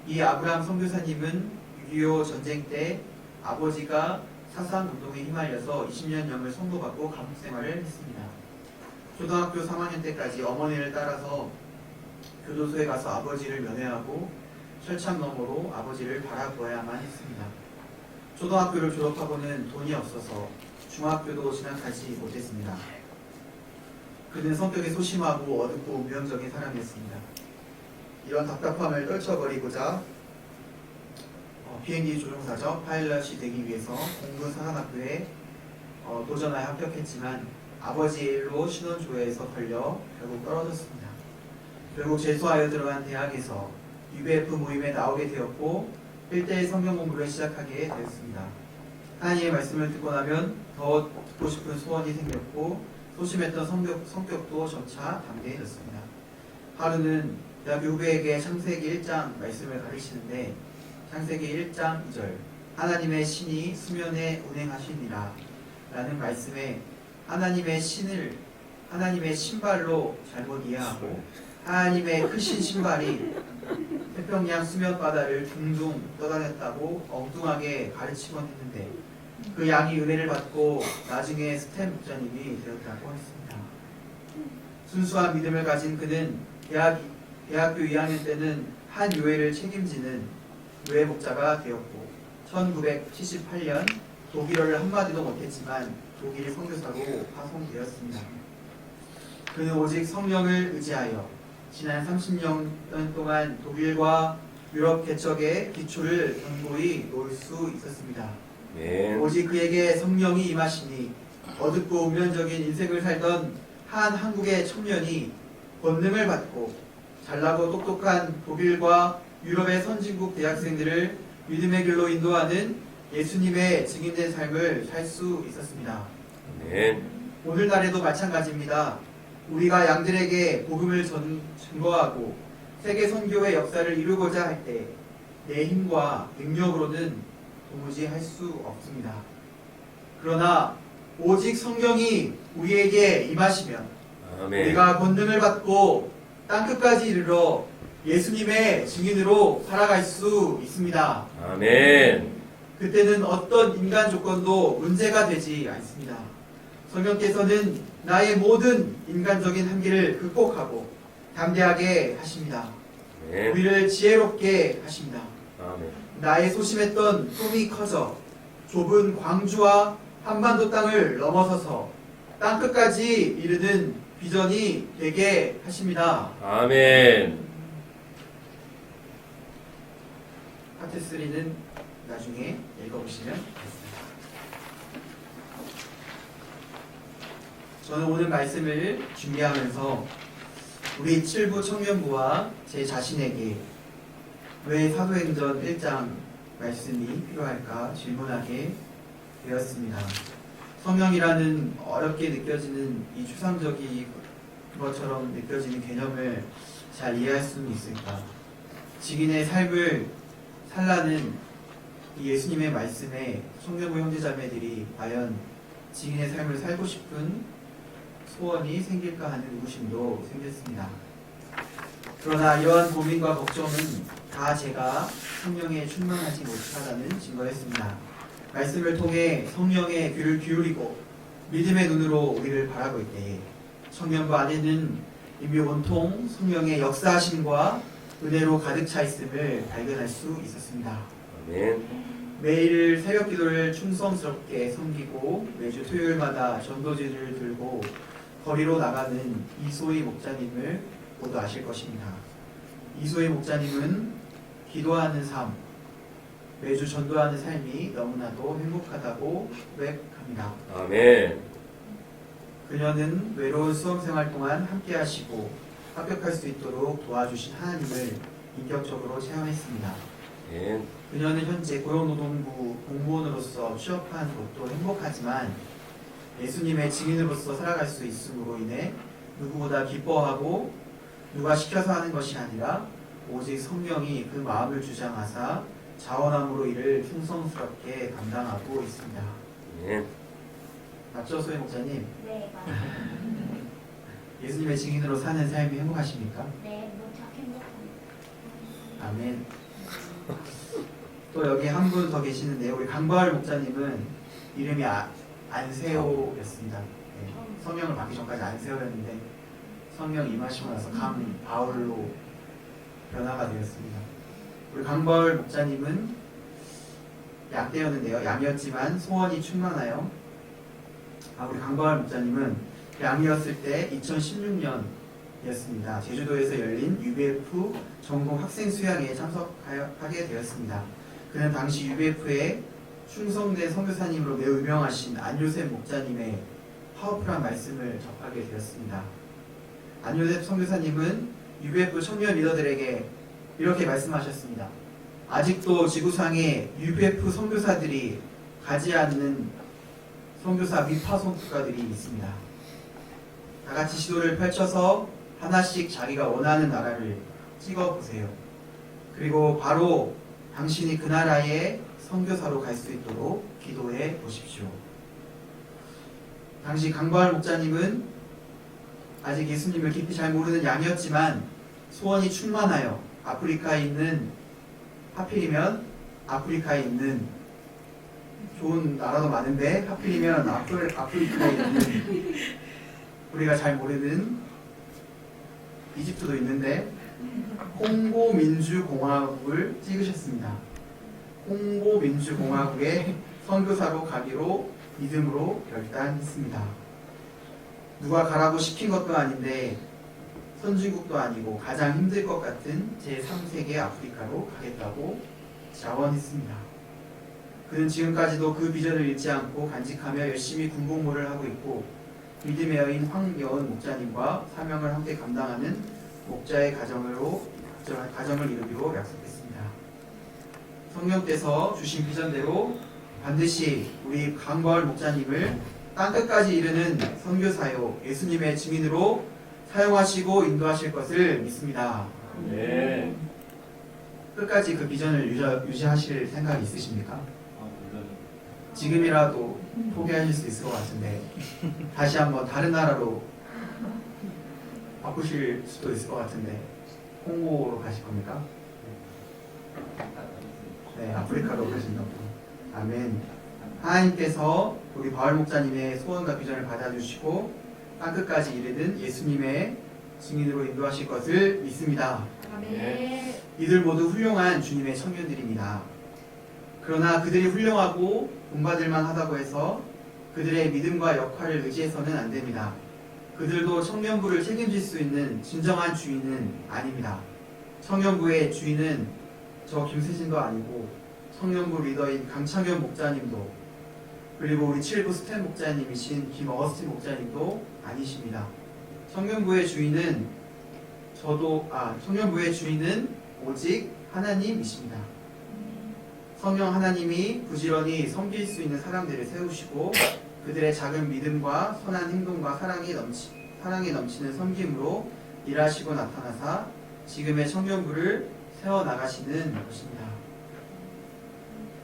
이 아브라함 선교사님은 6.25 전쟁 때 아버지가 사상운동에 휘말려서 20년형을 선고받고 감옥 생활을 했습니다. 초등학교 3학년 때까지 어머니를 따라서 교도소에 가서 아버지를 면회하고 철창 너머로 아버지를 바라보아야만 했습니다. 초등학교를 졸업하고는 돈이 없어서 중학교도 진학하지 못했습니다. 그는 성격이 소심하고 어둡고 운명적인 사람이었습니다. 이런 답답함을 떨쳐버리고자 비행기 조종사죠. 파일럿이 되기 위해서 공군 사관학교에 도전하여 합격했지만 아버지의 일로 신원조회에서 걸려 결국 떨어졌습니다. 결국 재수하여 들어간 대학에서 UBF 모임에 나오게 되었고 1대1 성경 공부를 시작하게 되었습니다. 하나님의 말씀을 듣고 나면 더 듣고 싶은 소원이 생겼고 소심했던 성격도 점차 담대해졌습니다. 하루는 대학교 후배에게 창세기 1장 말씀을 가르치는데 창세기 1장 2절 하나님의 신이 수면에 운행하시니라 라는 말씀에 하나님의 신발로 잘못 이해하고 하나님의 크신 신발이 태평양 수면 바다를 둥둥 떠다녔다고 엉뚱하게 가르치곤 했는데 그 양이 은혜를 받고 나중에 스템 목자님이 되었다고 했습니다. 순수한 믿음을 가진 그는 대학교 2학년 때는 한 교회를 책임지는 교회 목자가 되었고 1978년 독일어를 한마디도 못했지만 독일 선교사로 파송되었습니다. 그는 오직 성령을 의지하여 지난 30년 동안 독일과 유럽 개척의 기초를 견고히 놓을 수 있었습니다. 오직 그에게 성령이 임하시니 어둡고 운면적인 인생을 살던 한 한국의 청년이 권능을 받고 잘나고 똑똑한 독일과 유럽의 선진국 대학생들을 믿음의 길로 인도하는 예수님의 증인된 삶을 살 수 있었습니다. 오늘날에도 마찬가지입니다. 우리가 양들에게 복음을 증거하고 세계 선교의 역사를 이루고자 할 때 내 힘과 능력으로는 도무지 할 수 없습니다. 그러나 오직 성령이 우리에게 임하시면 우리가 권능을 받고 땅끝까지 이르러 예수님의 증인으로 살아갈 수 있습니다. 아멘. 그때는 어떤 인간 조건도 문제가 되지 않습니다. 성령께서는 나의 모든 인간적인 한계를 극복하고 담대하게 하십니다. 아멘. 우리를 지혜롭게 하십니다. 아멘. 나의 소심했던 꿈이 커져 좁은 광주와 한반도 땅을 넘어서서 땅끝까지 이르는 비전이 되게 하십니다. 아멘. 파트 3는 나중에 읽어보시면 됐습니다. 저는 오늘 말씀을 준비하면서 우리 7부 청년부와 제 자신에게 왜 사도행전 1장 말씀이 필요할까 질문하게 되었습니다. 성령이라는 어렵게 느껴지는 이 추상적인 것처럼 느껴지는 개념을 잘 이해할 수는 있을까? 직인의 삶을 살라는 이 예수님의 말씀에 청년부 형제자매들이 과연 직인의 삶을 살고 싶은 소원이 생길까 하는 의구심도 생겼습니다. 그러나 이러한 고민과 걱정은 다 제가 성령에 충만하지 못하다는 증거였습니다. 말씀을 통해 성령의 귀를 기울이고 믿음의 눈으로 우리를 바라볼 때에 청년부 안에는 이미 온통 성령의 역사하심과 은혜로 가득 차 있음을 발견할 수 있었습니다. 아멘. 매일 새벽 기도를 충성스럽게 섬기고 매주 토요일마다 전도지를 들고 거리로 나가는 이소희 목사님을 모두 아실 것입니다. 이소희 목사님은 기도하는 삶, 매주 전도하는 삶이 너무나도 행복하다고 고백합니다. 아멘. 그녀는 외로운 수험생활 동안 함께 하시고 합격할 수 있도록 도와주신 하나님을 인격적으로 체험했습니다. 아멘. 그녀는 현재 고용노동부 공무원으로서 취업한 것도 행복하지만 예수님의 증인으로서 살아갈 수 있음으로 인해 누구보다 기뻐하고 누가 시켜서 하는 것이 아니라 오직 성령이 그 마음을 주장하사 자원함으로 이를 충성스럽게 감당하고 있습니다. 아멘. 맞죠, 소희 목사님? 네, 맞아요. 예수님의 증인으로 사는 삶이 행복하십니까? 네, 무척 행복합니다. 아멘. 또 여기 한 분 더 계시는데요. 우리 강바울 목사님은 이름이 안세호였습니다. 네, 성령을 받기 전까지 안세호였는데 성령 임하시고 나서 강바울로 변화가 되었습니다. 우리 강바울 목사님은 양떼였는데요. 양이었지만 소원이 충만하여 우리 강바울 목사님은 양이었을 때 2016년이었습니다. 제주도에서 열린 UBF 전공 학생 수양회에 참석하게 되었습니다. 그는 당시 UBF에 충성된 선교사님으로 매우 유명하신 안요셉 목사님의 파워풀한 말씀을 접하게 되었습니다. 안요셉 선교사님은 UBF 청년 리더들에게 이렇게 말씀하셨습니다. 아직도 지구상에 UBF 선교사들이 가지 않는 선교사 위파송 국가들이 있습니다. 다같이 시도를 펼쳐서 하나씩 자기가 원하는 나라를 찍어보세요. 그리고 바로 당신이 그 나라의 선교사로 갈 수 있도록 기도해 보십시오. 당시 강바울 목사님은 아직 예수님을 깊이 잘 모르는 양이었지만 소원이 충만하여 아프리카에 있는, 하필이면 아프리카에 있는, 좋은 나라도 많은데 하필이면 아프리카에 있는 우리가 잘 모르는 이집트도 있는데 콩고 민주공화국을 찍으셨습니다. 콩고 민주공화국에 선교사로 가기로 믿음으로 결단했습니다. 누가 가라고 시킨 것도 아닌데 선진국도 아니고 가장 힘들 것 같은 제3세계 아프리카로 가겠다고 자원했습니다. 그는 지금까지도 그 비전을 잃지 않고 간직하며 열심히 군복무를 하고 있고 믿음의 여인 황여은 목사님과 사명을 함께 감당하는 목자의 가정을 이루기로 약속했습니다. 성령께서 주신 비전대로 반드시 우리 강바울 목사님을 땅끝까지 이르는 선교사요 예수님의 증인으로 사용하시고 인도하실 것을 믿습니다. 네. 끝까지 그 비전을 유지하실 생각이 있으십니까? 지금이라도 포기하실 수 있을 것 같은데 다시 한번 다른 나라로 바꾸실 수도 있을 것 같은데 콩고로 가실 겁니까? 네, 아프리카로 가신다고. 아멘. 하나님께서 우리 바울 목사님의 소원과 비전을 받아주시고 땅끝까지 이르는 예수님의 증인으로 인도하실 것을 믿습니다. 아멘. 이들 모두 훌륭한 주님의 청년들입니다. 그러나 그들이 훌륭하고 본받을만 하다고 해서 그들의 믿음과 역할을 의지해서는 안 됩니다. 그들도 청년부를 책임질 수 있는 진정한 주인은 아닙니다. 청년부의 주인은 저 김세진도 아니고 청년부 리더인 강창현 목사님도 그리고 우리 7부 스탠 목사님이신 김어스틴 목사님도 아니십니다. 청년부의 주인은 청년부의 주인은 오직 하나님이십니다. 성령 하나님이 부지런히 섬길 수 있는 사람들을 세우시고 그들의 작은 믿음과 선한 행동과 사랑이 넘치는 섬김으로 일하시고 나타나사 지금의 청년부를 세워나가시는 것입니다.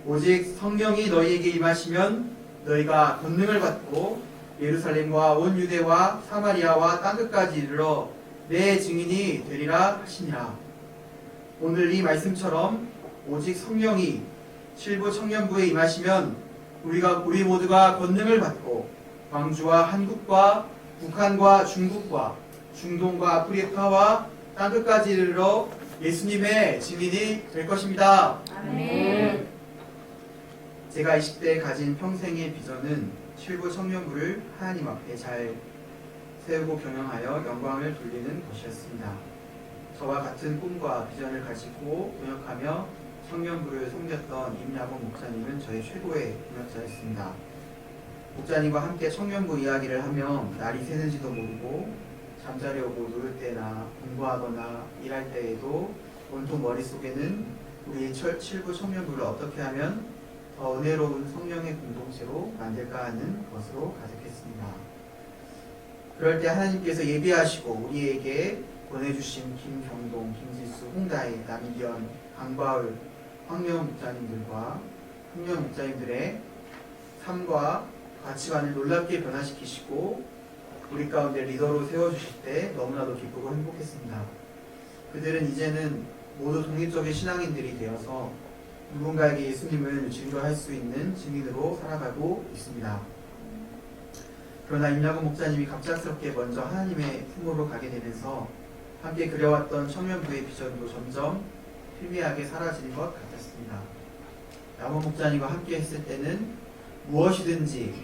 오직 성령이 너희에게 임하시면 너희가 권능을 받고 예루살렘과 온 유대와 사마리아와 땅끝까지 이르러 내 증인이 되리라 하시니라. 오늘 이 말씀처럼 오직 성령이 7부 청년부에 임하시면 우리 모두가 권능을 받고 광주와 한국과 북한과 중국과 중동과 아프리카와 땅끝까지 이르러 예수님의 증인이 될 것입니다. 아멘. 제가 20대에 가진 평생의 비전은 7부 청년부를 하나님 앞에 잘 세우고 경영하여 영광을 돌리는 것이었습니다. 저와 같은 꿈과 비전을 가지고 동역하며 청년부를 섬겼던 임야곤 목사님은 저의 최고의 동역자였습니다. 목사님과 함께 청년부 이야기를 하면 날이 새는지도 모르고 잠자려고 누울 때나 공부하거나 일할 때에도 온통 머릿속에는 우리 7부 청년부를 어떻게 하면 더 은혜로운 성령의 공동체로 만들까 하는 것으로 가득했습니다. 그럴 때 하나님께서 예비하시고 우리에게 보내주신 김경동, 김지수, 홍다희, 남기현, 강바울, 황명 목사님들과 흥명 목사님들의 삶과 가치관을 놀랍게 변화시키시고 우리 가운데 리더로 세워주실 때 너무나도 기쁘고 행복했습니다. 그들은 이제는 모두 독립적인 신앙인들이 되어서 누군가에게 예수님을 증거할 수 있는 증인으로 살아가고 있습니다. 그러나 임야곤 목사님이 갑작스럽게 먼저 하나님의 품으로 가게 되면서 함께 그려왔던 청년부의 비전도 점점 희미하게 사라지는 것 같았습니다. 야곤 목사님과 함께 했을 때는 무엇이든지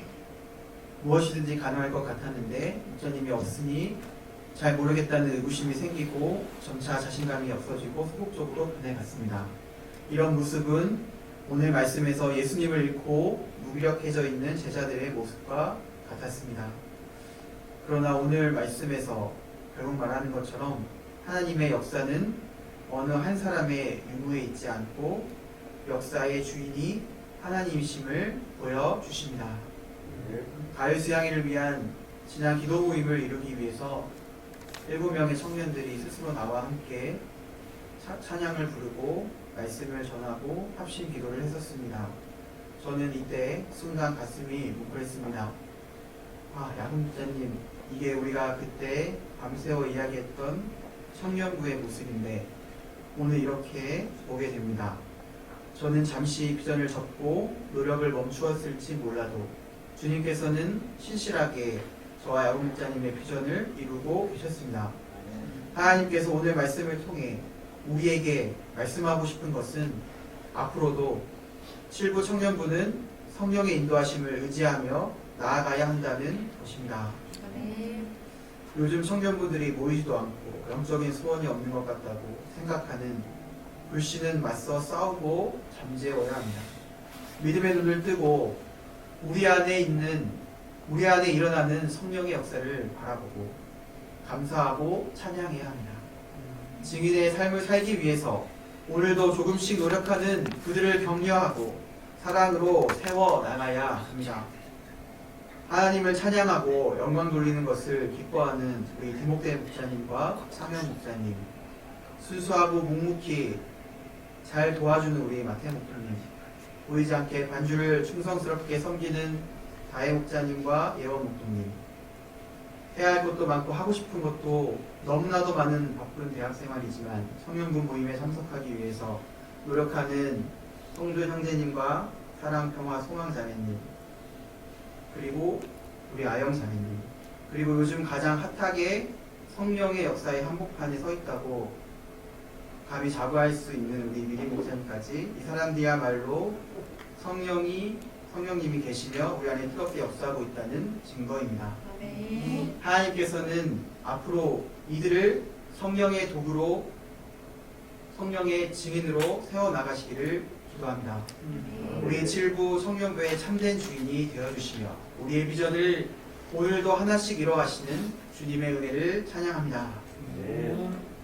가능할 것 같았는데 목사님이 없으니 잘 모르겠다는 의구심이 생기고 점차 자신감이 없어지고 소극적으로 변해갔습니다. 이런 모습은 오늘 말씀에서 예수님을 잃고 무기력해져 있는 제자들의 모습과 같았습니다. 그러나 오늘 말씀에서 결국 말하는 것처럼 하나님의 역사는 어느 한 사람의 유무에 있지 않고 역사의 주인이 하나님이심을 보여주십니다. 가을수양회를 위한 지난 기도 모임을 이루기 위해서 7명의 청년들이 스스로 나와 함께 찬양을 부르고 말씀을 전하고 합심 기도를 했었습니다. 저는 이때 순간 가슴이 뭉클했습니다. 야군 목사님, 이게 우리가 그때 밤새워 이야기했던 청년부의 모습인데 오늘 이렇게 보게 됩니다. 저는 잠시 비전을 접고 노력을 멈추었을지 몰라도 주님께서는 신실하게 저와 야군 목사님의 비전을 이루고 계셨습니다. 하나님께서 오늘 말씀을 통해 우리에게 말씀하고 싶은 것은 앞으로도 7부 청년부는 성령의 인도하심을 의지하며 나아가야 한다는 것입니다. 요즘 청년부들이 모이지도 않고 영적인 소원이 없는 것 같다고 생각하는 불신은 맞서 싸우고 잠재워야 합니다. 믿음의 눈을 뜨고 우리 안에 일어나는 성령의 역사를 바라보고 감사하고 찬양해야 합니다. 증인의 삶을 살기 위해서 오늘도 조금씩 노력하는 그들을 격려하고 사랑으로 세워나가야 합니다. 하나님을 찬양하고 영광 돌리는 것을 기뻐하는 우리 디목대 목사님과 상현 목사님, 순수하고 묵묵히 잘 도와주는 우리 마태 목사님, 보이지 않게 반주를 충성스럽게 섬기는 다혜 목사님과 예원 목사님, 해야 할 것도 많고 하고 싶은 것도 너무나도 많은 바쁜 대학생활이지만 청년부 모임에 참석하기 위해서 노력하는 송조 형제님과 사랑평화 소망자매님, 그리고 우리 아영 자매님, 그리고 요즘 가장 핫하게 성령의 역사의 한복판에 서 있다고 감히 자부할 수 있는 우리 미리 목사님까지 이 사람들이야말로 성령님이 계시며 우리 안에 뜨겁게 역사하고 있다는 증거입니다. 하나님께서는 앞으로 이들을 성령의 도구로 성령의 증인으로 세워나가시기를 기도합니다. 우리의 칠부 성령교회의 참된 주인이 되어주시며 우리의 비전을 오늘도 하나씩 이뤄가시는 주님의 은혜를 찬양합니다.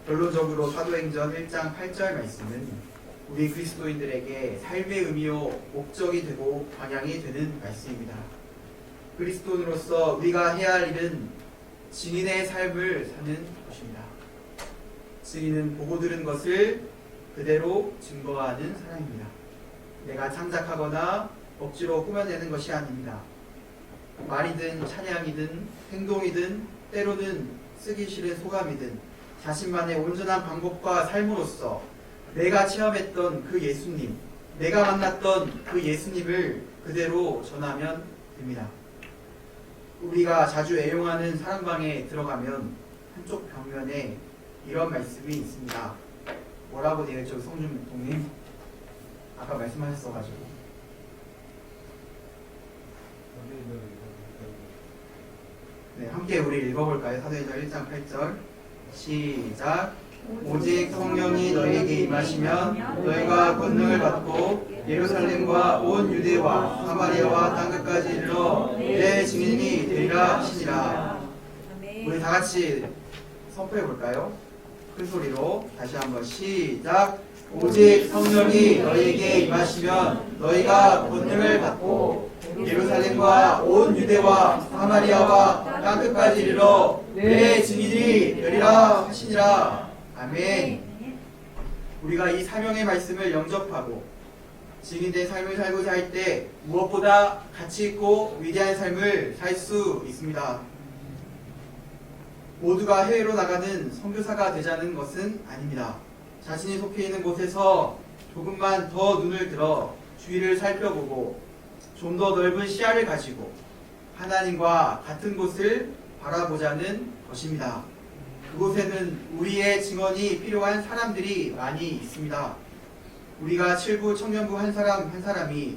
결론적으로 사도행전 1장 8절 말씀은 우리 그리스도인들에게 삶의 의미요 목적이 되고 방향이 되는 말씀입니다. 그리스도인으로서 우리가 해야 할 일은 증인의 삶을 사는 것입니다. 증인은 보고 들은 것을 그대로 증거하는 사람입니다. 내가 창작하거나 억지로 꾸며내는 것이 아닙니다. 말이든 찬양이든 행동이든 때로는 쓰기 싫은 소감이든 자신만의 온전한 방법과 삶으로서 내가 체험했던 그 예수님, 내가 만났던 그 예수님을 그대로 전하면 됩니다. 우리가 자주 애용하는 사랑방에 들어가면 한쪽 벽면에 이런 말씀이 있습니다. 뭐라고 되어 있죠, 성준 동님? 아까 말씀하셨어가지고. 네, 함께 우리 읽어볼까요? 사도행전 1장 8절 시작. 오직 성령이 너희에게 임하시면 너희가 권능을 받고 예루살렘과 온 유대와 사마리아와 땅끝까지 이르러 내 증인이 되리라 하시니라. 우리 다 같이 선포해 볼까요? 큰 소리로 다시 한번 시작. 오직 성령이 너희에게 임하시면 너희가 권능을 받고 예루살렘과 온 유대와 사마리아와 땅끝까지 이르러 내 증인이 되리라 하시니라. 아멘. 우리가 이 사명의 말씀을 영접하고 증인된 삶을 살고자 할 때 무엇보다 가치 있고 위대한 삶을 살 수 있습니다. 모두가 해외로 나가는 선교사가 되자는 것은 아닙니다. 자신이 속해 있는 곳에서 조금만 더 눈을 들어 주위를 살펴보고 좀 더 넓은 시야를 가지고 하나님과 같은 곳을 바라보자는 것입니다. 그곳에는 우리의 증언이 필요한 사람들이 많이 있습니다. 우리가 칠부 청년부 한 사람 한 사람이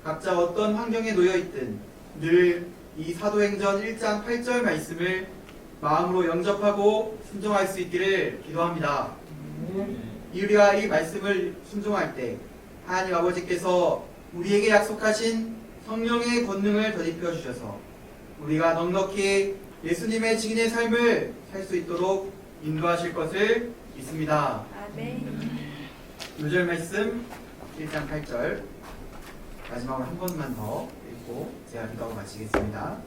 각자 어떤 환경에 놓여있든 늘 이 사도행전 1장 8절 말씀을 마음으로 영접하고 순종할 수 있기를 기도합니다. 우리가 이 말씀을 순종할 때 하나님 아버지께서 우리에게 약속하신 성령의 권능을 덧입혀 주셔서 우리가 넉넉히 예수님의 증인의 삶을 살 수 있도록 인도하실 것을 믿습니다. 요절 말씀 1장 8절 마지막으로 한 번만 더 읽고 제가 기도하고 마치겠습니다.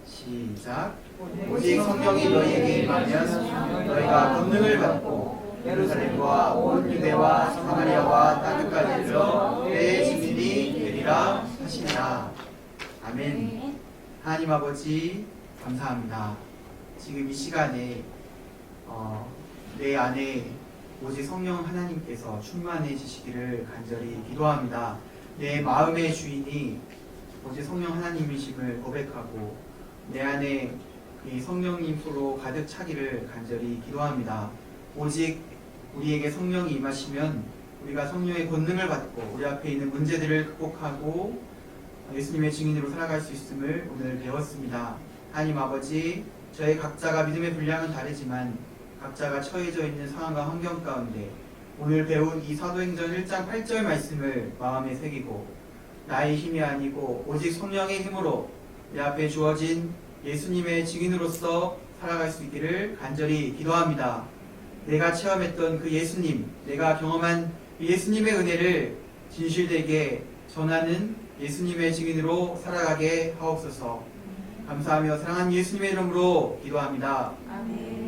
시작. 오직 성령이 너희에게 임하면 너희가 권능을 받고 예루살렘과 온 유대와 사마리아와 땅끝까지 이르러 내 증인이 되리라 하시니라. 아멘. 하나님 아버지 감사합니다. 지금 이 시간에 내 안에 오직 성령 하나님께서 충만해지시기를 간절히 기도합니다. 내 마음의 주인이 오직 성령 하나님이심을 고백하고 내 안에 이 성령님 소로 가득 차기를 간절히 기도합니다. 오직 우리에게 성령이 임하시면 우리가 성령의 권능을 받고 우리 앞에 있는 문제들을 극복하고 예수님의 증인으로 살아갈 수 있음을 오늘 배웠습니다. 하나님 아버지, 저희 각자가 믿음의 분량은 다르지만 각자가 처해져 있는 상황과 환경 가운데 오늘 배운 이 사도행전 1장 8절 말씀을 마음에 새기고 나의 힘이 아니고 오직 성령의 힘으로 내 앞에 주어진 예수님의 증인으로서 살아갈 수 있기를 간절히 기도합니다. 내가 체험했던 그 예수님, 내가 경험한 예수님의 은혜를 진실되게 전하는 예수님의 증인으로 살아가게 하옵소서. 감사하며 사랑하는 예수님의 이름으로 기도합니다. 아멘.